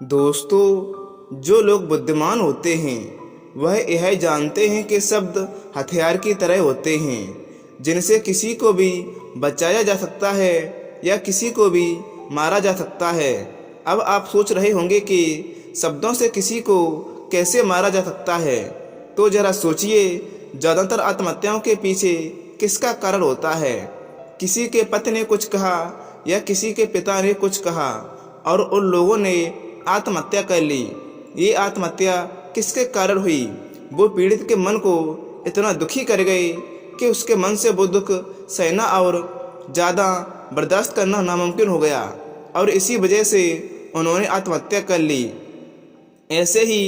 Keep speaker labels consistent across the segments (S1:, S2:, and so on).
S1: दोस्तों, जो लोग बुद्धिमान होते हैं वह यह जानते हैं कि शब्द हथियार की तरह होते हैं जिनसे किसी को भी बचाया जा सकता है या किसी को भी मारा जा सकता है। अब आप सोच रहे होंगे कि शब्दों से किसी को कैसे मारा जा सकता है, तो ज़रा सोचिए, ज़्यादातर आत्महत्याओं के पीछे किसका कारण होता है? किसी के पति ने कुछ कहा या किसी के पिता ने कुछ कहा और उन लोगों ने आत्महत्या कर ली। ये आत्महत्या किसके कारण हुई? वो पीड़ित के मन को इतना दुखी कर गए कि उसके मन से वो दुख सहना और ज़्यादा बर्दाश्त करना नामुमकिन हो गया और इसी वजह से उन्होंने आत्महत्या कर ली। ऐसे ही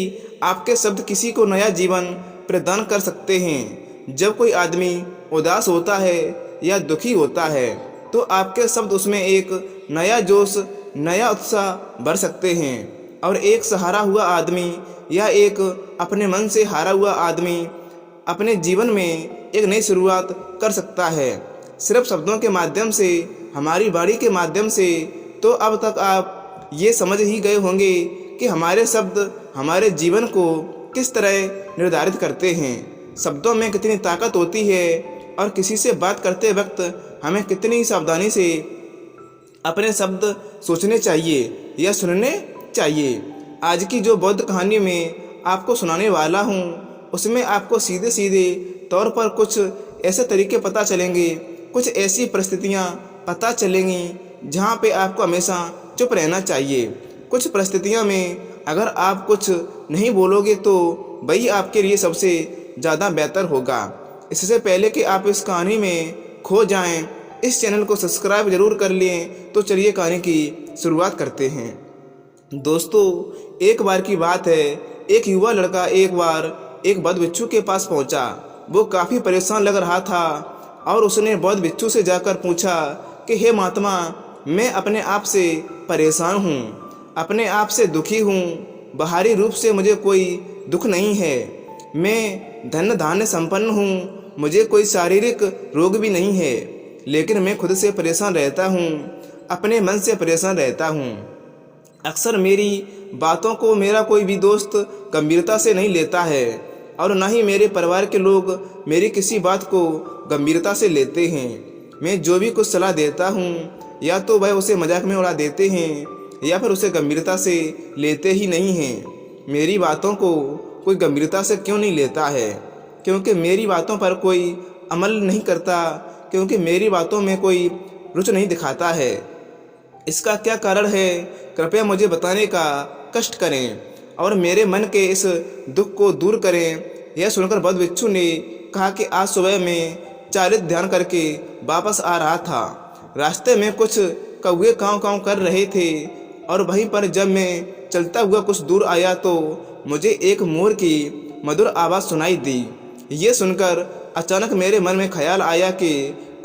S1: आपके शब्द किसी को नया जीवन प्रदान कर सकते हैं। जब कोई आदमी उदास होता है या दुखी होता है तो आपके शब्द उसमें एक नया जोश, नया उत्साह भर सकते हैं और एक सहारा हुआ आदमी या एक अपने मन से हारा हुआ आदमी अपने जीवन में एक नई शुरुआत कर सकता है, सिर्फ शब्दों के माध्यम से, हमारी वाणी के माध्यम से। तो अब तक आप ये समझ ही गए होंगे कि हमारे शब्द हमारे जीवन को किस तरह निर्धारित करते हैं। शब्दों में कितनी ताकत होती है और किसी से बात करते वक्त हमें कितनी सावधानी से अपने शब्द सोचने चाहिए या सुनने चाहिए। आज की जो बौद्ध कहानी में आपको सुनाने वाला हूँ उसमें आपको सीधे सीधे तौर पर कुछ ऐसे तरीके पता चलेंगे, कुछ ऐसी परिस्थितियाँ पता चलेंगी जहाँ पे आपको हमेशा चुप रहना चाहिए। कुछ परिस्थितियों में अगर आप कुछ नहीं बोलोगे तो वही आपके लिए सबसे ज़्यादा बेहतर होगा। इससे पहले कि आप इस कहानी में खो जाएं, इस चैनल को सब्सक्राइब जरूर कर लें। तो चलिए कहानी की शुरुआत करते हैं। दोस्तों, एक बार की बात है, एक युवा लड़का एक बार एक बौद्ध भिक्षु के पास पहुंचा। वो काफ़ी परेशान लग रहा था और उसने बौद्ध भिक्षु से जाकर पूछा कि हे महात्मा, मैं अपने आप से परेशान हूँ, अपने आप से दुखी हूँ। बाहरी रूप से मुझे कोई दुख नहीं है, मैं धन धान्य संपन्न हूँ, मुझे कोई शारीरिक रोग भी नहीं है, लेकिन मैं खुद से परेशान रहता हूँ, अपने मन से परेशान रहता हूँ। अक्सर मेरी बातों को मेरा कोई भी दोस्त गंभीरता से नहीं लेता है और न ही मेरे परिवार के लोग मेरी किसी बात को गंभीरता से लेते हैं। मैं जो भी कुछ सलाह देता हूँ या तो वह उसे मजाक में उड़ा देते हैं या फिर उसे गंभीरता से लेते ही नहीं हैं। मेरी बातों को कोई गंभीरता से क्यों नहीं लेता है? क्योंकि मेरी बातों पर कोई अमल नहीं करता, क्योंकि मेरी बातों में कोई रुचि नहीं दिखाता है। इसका क्या कारण है? कृपया मुझे बताने का कष्ट करें और मेरे मन के इस दुख को दूर करें। यह सुनकर बौद्ध भिक्षु ने कहा कि आज सुबह मैं चारित्र ध्यान करके वापस आ रहा था। रास्ते में कुछ कौवे काँव काँव कर रहे थे और वहीं पर जब मैं चलता हुआ कुछ दूर आया तो मुझे एक मोर की मधुर आवाज़ सुनाई दी। ये सुनकर अचानक मेरे मन में ख्याल आया कि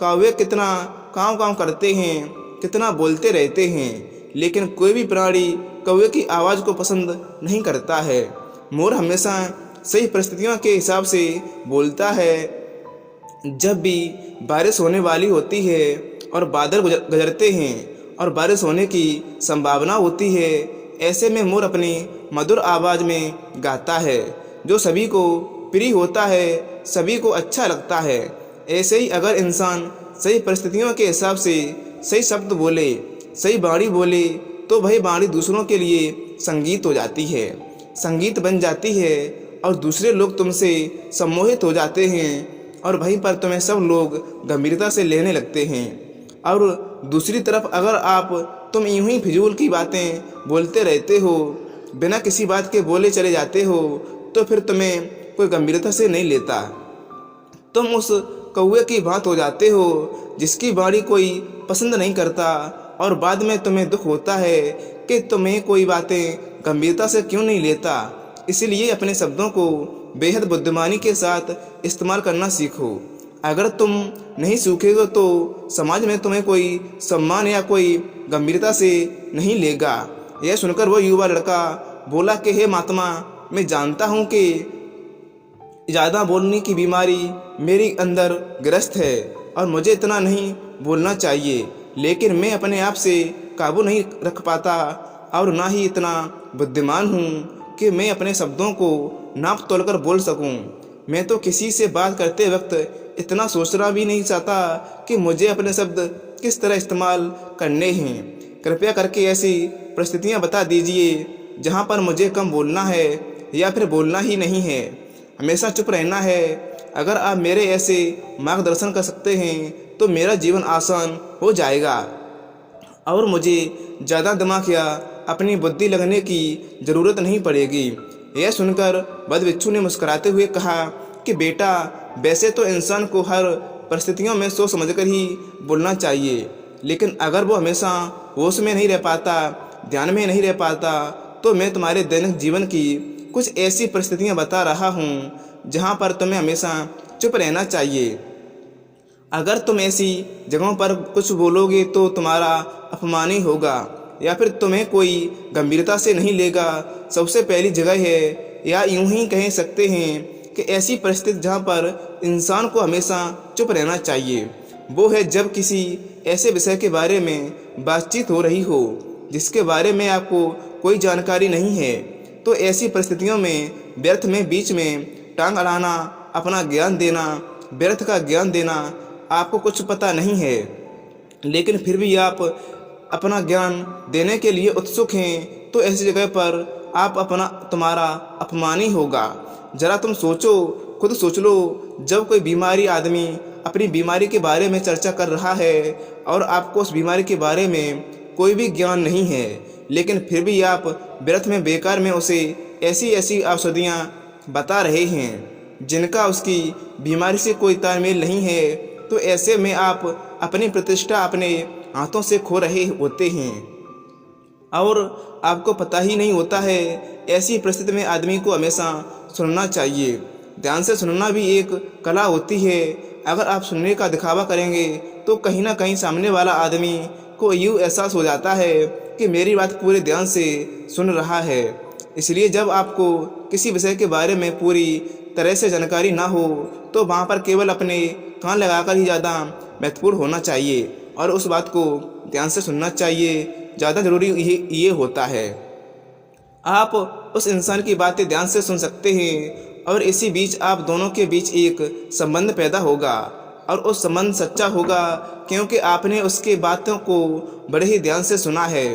S1: कौवे कितना काँव काँव करते हैं, कितना बोलते रहते हैं, लेकिन कोई भी प्राणी कौवे की आवाज़ को पसंद नहीं करता है। मोर हमेशा सही परिस्थितियों के हिसाब से बोलता है। जब भी बारिश होने वाली होती है और बादल गरजते हैं और बारिश होने की संभावना होती है, ऐसे में मोर अपनी मधुर आवाज़ में गाता है जो सभी को प्रिय होता है, सभी को अच्छा लगता है। ऐसे ही अगर इंसान सही परिस्थितियों के हिसाब से सही शब्द बोले, सही वाणी बोले तो वही वाणी दूसरों के लिए संगीत हो जाती है, संगीत बन जाती है और दूसरे लोग तुमसे सम्मोहित हो जाते हैं और वहीं पर तुम्हें सब लोग गंभीरता से लेने लगते हैं। और दूसरी तरफ अगर तुम यूं ही फिजूल की बातें बोलते रहते हो, बिना किसी बात के बोले चले जाते हो, तो फिर तुम्हें कोई गंभीरता से नहीं लेता। तुम उस कौवे की बात हो जाते हो जिसकी वाणी कोई पसंद नहीं करता और बाद में तुम्हें दुख होता है कि तुम्हें कोई बातें गंभीरता से क्यों नहीं लेता। इसलिए अपने शब्दों को बेहद बुद्धिमानी के साथ इस्तेमाल करना सीखो। अगर तुम नहीं सीखोगे तो समाज में तुम्हें कोई सम्मान या कोई गंभीरता से नहीं लेगा। यह सुनकर वो युवा लड़का बोला कि हे महात्मा, मैं जानता हूँ कि ज़्यादा बोलने की बीमारी मेरे अंदर ग्रस्त है और मुझे इतना नहीं बोलना चाहिए, लेकिन मैं अपने आप से काबू नहीं रख पाता और ना ही इतना बुद्धिमान हूँ कि मैं अपने शब्दों को नाप तोल कर बोल सकूँ। मैं तो किसी से बात करते वक्त इतना सोचना भी नहीं चाहता कि मुझे अपने शब्द किस तरह इस्तेमाल करने हैं। कृपया करके ऐसी परिस्थितियाँ बता दीजिए जहाँ पर मुझे कम बोलना है या फिर बोलना ही नहीं है, हमेशा चुप रहना है। अगर आप मेरे ऐसे मार्गदर्शन कर सकते हैं तो मेरा जीवन आसान हो जाएगा और मुझे ज़्यादा दिमाग या अपनी बुद्धि लगने की ज़रूरत नहीं पड़ेगी। यह सुनकर बद्ध ने मुस्कुराते हुए कहा कि बेटा, वैसे तो इंसान को हर परिस्थितियों में सोच समझकर ही बोलना चाहिए, लेकिन अगर वो हमेशा होश में नहीं रह पाता, ध्यान में नहीं रह पाता, तो मैं तुम्हारे दैनिक जीवन की कुछ ऐसी परिस्थितियाँ बता रहा हूँ जहाँ पर तुम्हें हमेशा चुप रहना चाहिए। अगर तुम ऐसी जगहों पर कुछ बोलोगे तो तुम्हारा अपमान ही होगा या फिर तुम्हें कोई गंभीरता से नहीं लेगा। सबसे पहली जगह है, या यूं ही कह सकते हैं कि ऐसी परिस्थिति जहां पर इंसान को हमेशा चुप रहना चाहिए, वो है जब किसी ऐसे विषय के बारे में बातचीत हो रही हो जिसके बारे में आपको कोई जानकारी नहीं है। तो ऐसी परिस्थितियों में व्यर्थ में बीच में टांग अड़ाना, अपना ज्ञान देना, व्यर्थ का ज्ञान देना, आपको कुछ पता नहीं है लेकिन फिर भी आप अपना ज्ञान देने के लिए उत्सुक हैं, तो ऐसी जगह पर तुम्हारा अपमान ही होगा। जरा तुम सोचो, खुद सोच लो, जब कोई बीमारी आदमी अपनी बीमारी के बारे में चर्चा कर रहा है और आपको उस बीमारी के बारे में कोई भी ज्ञान नहीं है, लेकिन फिर भी आप व्यर्थ में बेकार में उसे ऐसी ऐसी औषधियाँ बता रहे हैं जिनका उसकी बीमारी से कोई तालमेल नहीं है, तो ऐसे में आप अपनी प्रतिष्ठा अपने हाथों से खो रहे होते हैं और आपको पता ही नहीं होता है। ऐसी परिस्थिति में आदमी को हमेशा सुनना चाहिए। ध्यान से सुनना भी एक कला होती है। अगर आप सुनने का दिखावा करेंगे तो कहीं ना कहीं सामने वाला आदमी को यूँ एहसास हो जाता है कि मेरी बात पूरे ध्यान से सुन रहा है। इसलिए जब आपको किसी विषय के बारे में पूरी तरह से जानकारी ना हो तो वहाँ पर केवल अपने कान लगाकर ही ज़्यादा महत्वपूर्ण होना चाहिए और उस बात को ध्यान से सुनना चाहिए। ज़्यादा ज़रूरी ये होता है। आप उस इंसान की बातें ध्यान से सुन सकते हैं और इसी बीच आप दोनों के बीच एक संबंध पैदा होगा और उस संबंध सच्चा होगा क्योंकि आपने उसके बातों को बड़े ही ध्यान से सुना है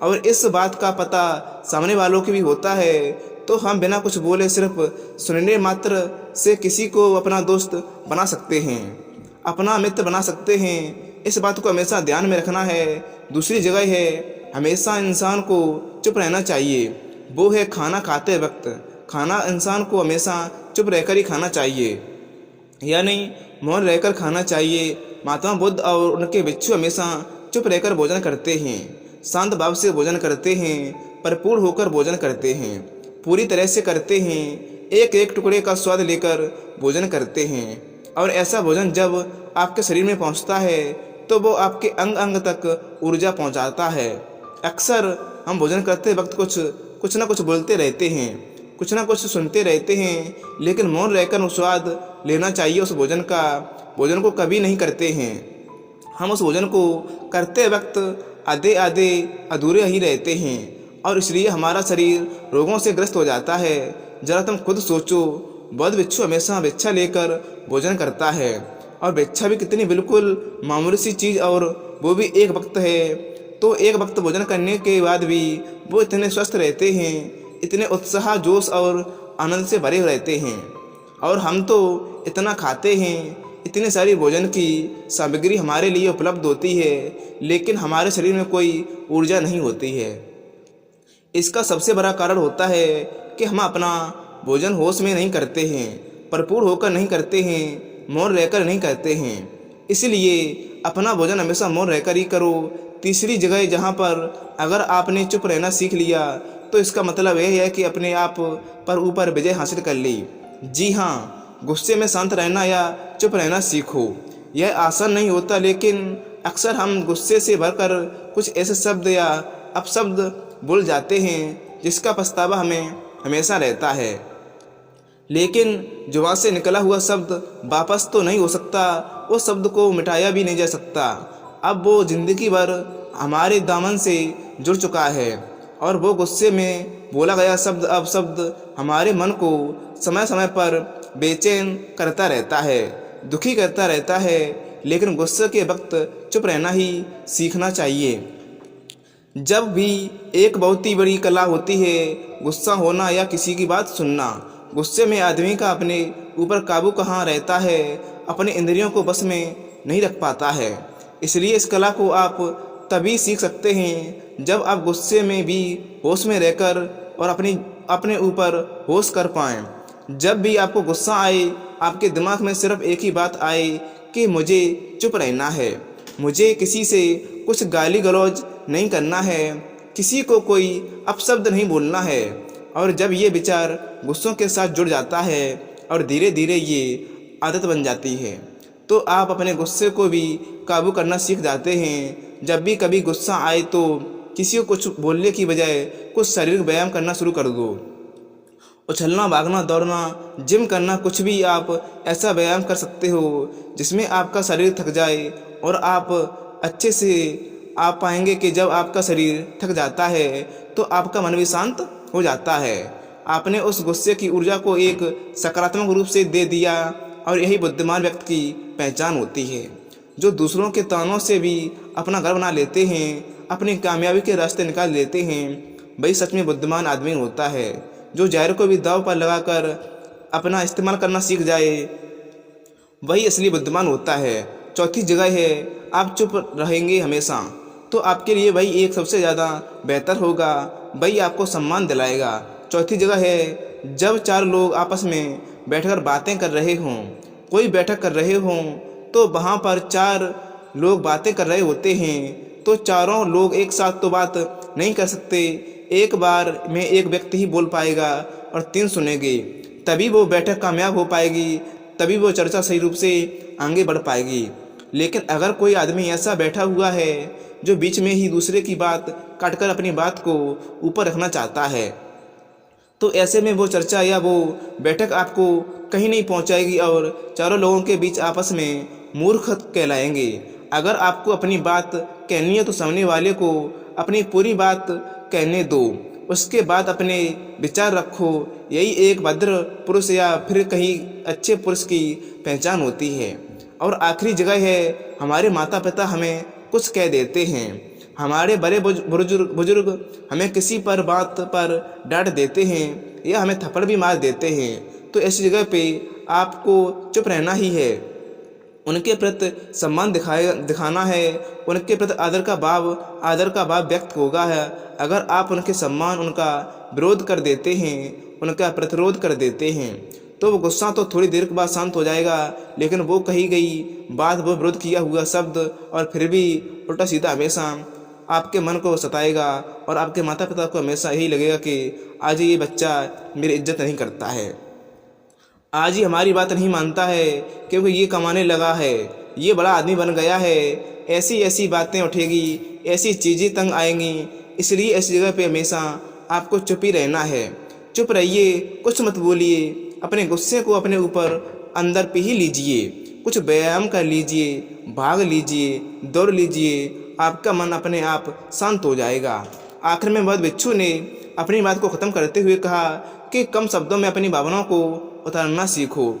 S1: और इस बात का पता सामने वालों को भी होता है। तो हम बिना कुछ बोले सिर्फ सुनने मात्र से किसी को अपना दोस्त बना सकते हैं, अपना मित्र बना सकते हैं। इस बात को हमेशा ध्यान में रखना है। दूसरी जगह है, हमेशा इंसान को चुप रहना चाहिए। वो है खाना खाते वक्त। खाना इंसान को हमेशा चुप रहकर ही खाना चाहिए, यानी मौन रहकर खाना चाहिए। महात्मा बुद्ध और उनके भिक्षु हमेशा चुप रहकर भोजन करते हैं, शांत भाव से भोजन करते हैं, परिपूर्ण होकर भोजन करते हैं, पूरी तरह से करते हैं, एक एक टुकड़े का स्वाद लेकर भोजन करते हैं। और ऐसा भोजन जब आपके शरीर में पहुंचता है तो वो आपके अंग अंग तक ऊर्जा पहुंचाता है। अक्सर हम भोजन करते वक्त कुछ ना कुछ बोलते रहते हैं, कुछ ना कुछ सुनते रहते हैं, लेकिन मौन रहकर स्वाद लेना चाहिए उस भोजन का। भोजन को कभी नहीं करते हैं। हम उस भोजन को करते वक्त आधे आधे अधूरे ही रहते हैं और इसलिए हमारा शरीर रोगों से ग्रस्त हो जाता है। जरा तुम खुद सोचो, बौद्ध भिक्षु हमेशा भिक्षा लेकर भोजन करता है और भिक्षा भी कितनी बिल्कुल मामूली सी चीज़, और वो भी एक वक्त है। तो एक वक्त भोजन करने के बाद भी वो इतने स्वस्थ रहते हैं, इतने उत्साह, जोश और आनंद से भरे रहते हैं। और हम तो इतना खाते हैं, इतनी सारी भोजन की सामग्री हमारे लिए उपलब्ध होती है, लेकिन हमारे शरीर में कोई ऊर्जा नहीं होती है। इसका सबसे बड़ा कारण होता है कि हम अपना भोजन होश में नहीं करते हैं, भरपूर होकर नहीं करते हैं, मौन रहकर नहीं करते हैं। इसलिए अपना भोजन हमेशा मौन रहकर ही करो। तीसरी जगह जहाँ पर अगर आपने चुप रहना सीख लिया तो इसका मतलब यह है कि अपने आप पर ऊपर विजय हासिल कर ली। जी हाँ, गुस्से में शांत रहना या चुप रहना सीखो। यह आसान नहीं होता, लेकिन अक्सर हम गुस्से से भरकर कुछ ऐसे शब्द या अपशब्द बोल जाते हैं जिसका पछतावा हमें हमेशा रहता है। लेकिन जुबान से निकला हुआ शब्द वापस तो नहीं हो सकता, उस शब्द को मिटाया भी नहीं जा सकता। अब वो जिंदगी भर हमारे दामन से जुड़ चुका है और वो गुस्से में बोला गया शब्द अपशब्द हमारे मन को समय समय पर बेचैन करता रहता है, दुखी करता रहता है। लेकिन गुस्से के वक्त चुप रहना ही सीखना चाहिए। जब भी एक बहुत ही बड़ी कला होती है गुस्सा होना या किसी की बात सुनना। गुस्से में आदमी का अपने ऊपर काबू कहाँ रहता है, अपने इंद्रियों को बस में नहीं रख पाता है। इसलिए इस कला को आप तभी सीख सकते हैं जब आप गुस्से में भी होश में रहकर और अपने ऊपर होश कर पाएं। जब भी आपको गुस्सा आए, आपके दिमाग में सिर्फ एक ही बात आए कि मुझे चुप रहना है, मुझे किसी से कुछ गाली गलौज नहीं करना है, किसी को कोई अपशब्द नहीं बोलना है। और जब ये विचार गुस्सों के साथ जुड़ जाता है और धीरे धीरे ये आदत बन जाती है, तो आप अपने गुस्से को भी काबू करना सीख जाते हैं। जब भी कभी गुस्सा आए तो किसी को कुछ बोलने की बजाय कुछ शारीरिक व्यायाम करना शुरू कर दो। उछलना, भागना, दौड़ना, जिम करना, कुछ भी आप ऐसा व्यायाम कर सकते हो जिसमें आपका शरीर थक जाए और आप अच्छे से आप पाएंगे कि जब आपका शरीर थक जाता है तो आपका मन भी शांत हो जाता है। आपने उस गुस्से की ऊर्जा को एक सकारात्मक रूप से दे दिया और यही बुद्धिमान व्यक्ति की पहचान होती है। जो दूसरों के तानों से भी अपना घर बना लेते हैं, अपनी कामयाबी के रास्ते निकाल लेते हैं, वही सच में बुद्धिमान आदमी होता है। जो जहर को भी दांव पर लगाकर अपना इस्तेमाल करना सीख जाए, वही असली बुद्धिमान होता है। चौथी जगह है, आप चुप रहेंगे हमेशा तो आपके लिए वही एक सबसे ज़्यादा बेहतर होगा, वही आपको सम्मान दिलाएगा। चौथी जगह है, जब चार लोग आपस में बैठकर बातें कर रहे हों, कोई बैठक कर रहे हों, तो वहाँ पर चार लोग बातें कर रहे होते हैं तो चारों लोग एक साथ तो बात नहीं कर सकते। एक बार में एक व्यक्ति ही बोल पाएगा और तीन सुनेंगे, तभी वो बैठक कामयाब हो पाएगी, तभी वो चर्चा सही रूप से आगे बढ़ पाएगी। लेकिन अगर कोई आदमी ऐसा बैठा हुआ है जो बीच में ही दूसरे की बात काटकर अपनी बात को ऊपर रखना चाहता है, तो ऐसे में वो चर्चा या वो बैठक आपको कहीं नहीं पहुंचाएगी और चारों लोगों के बीच आपस में मूर्ख कहलाएंगे। अगर आपको अपनी बात कहनी है तो सामने वाले को अपनी पूरी बात कहने दो, उसके बाद अपने विचार रखो। यही एक भद्र पुरुष या फिर कहीं अच्छे पुरुष की पहचान होती है। और आखिरी जगह है, हमारे माता पिता हमें कुछ कह देते हैं, हमारे बड़े बुजुर्ग हमें किसी पर बात पर डांट देते हैं या हमें थप्पड़ भी मार देते हैं, तो ऐसी जगह पे आपको चुप रहना ही है। उनके प्रति सम्मान दिखाना है, उनके प्रति आदर का भाव व्यक्त होगा है। अगर आप उनके सम्मान उनका विरोध कर देते हैं, उनका प्रतिरोध कर देते हैं, तो वो गुस्सा तो थोड़ी देर के बाद शांत हो जाएगा, लेकिन वो कही गई बात, वो विरोध किया हुआ शब्द और फिर भी उल्टा सीधा हमेशा आपके मन को सताएगा और आपके माता पिता को हमेशा यही लगेगा कि आज ये बच्चा मेरी इज्जत नहीं करता है, आज ही हमारी बात नहीं मानता है क्योंकि ये कमाने लगा है, ये बड़ा आदमी बन गया है। ऐसी ऐसी बातें उठेगी, ऐसी चीज़ें तंग आएंगी। इसलिए ऐसी जगह पे हमेशा आपको चुप ही रहना है। चुप रहिए, कुछ मत बोलिए, अपने गुस्से को अपने ऊपर अंदर पे ही लीजिए, कुछ व्यायाम कर लीजिए, भाग लीजिए, दौड़ लीजिए, आपका मन अपने आप शांत हो जाएगा। आखिर में बहुत बिच्छू ने अपनी बात को ख़त्म करते हुए कहा कि कम शब्दों में अपनी भावनाओं को उतारना सीखो।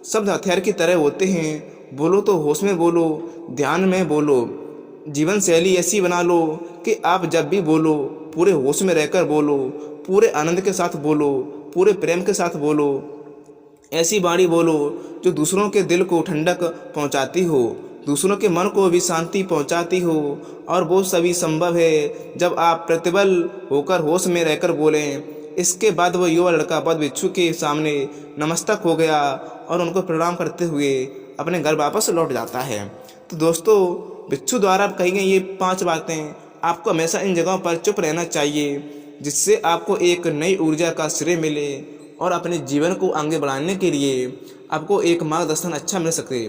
S1: शब्द हथियार की तरह होते हैं, बोलो तो होश में बोलो, ध्यान में बोलो। जीवन शैली ऐसी बना लो कि आप जब भी बोलो पूरे होश में रहकर बोलो, पूरे आनंद के साथ बोलो, पूरे प्रेम के साथ बोलो। ऐसी वाणी बोलो जो दूसरों के दिल को ठंडक पहुंचाती हो, दूसरों के मन को भी शांति पहुंचाती हो। और वो सभी संभव है जब आप प्रतिबल होकर होश में रहकर बोलें। इसके बाद वो युवा लड़का बद बिच्छू के सामने नमस्तक हो गया और उनको प्रणाम करते हुए अपने घर वापस लौट जाता है। तो दोस्तों, बिच्छू द्वारा कही गई ये 5 बातें, आपको हमेशा इन जगहों पर चुप रहना चाहिए, जिससे आपको एक नई ऊर्जा का श्रेय मिले और अपने जीवन को आगे बढ़ाने के लिए आपको एक मार्गदर्शन अच्छा मिल सके।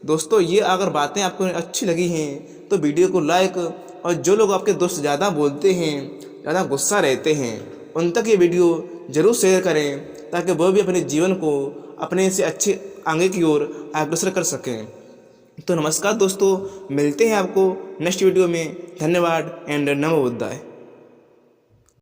S1: दोस्तों, ये अगर बातें आपको अच्छी लगी हैं तो वीडियो को लाइक, और जो लोग आपके दोस्त ज़्यादा बोलते हैं, ज़्यादा गुस्सा रहते हैं, उन तक ये वीडियो ज़रूर शेयर करें ताकि वह भी अपने जीवन को अपने से अच्छे आगे की ओर अग्रसर कर सकें। तो नमस्कार दोस्तों, मिलते हैं आपको नेक्स्ट वीडियो में। धन्यवाद एंड नमो बुद्धाय।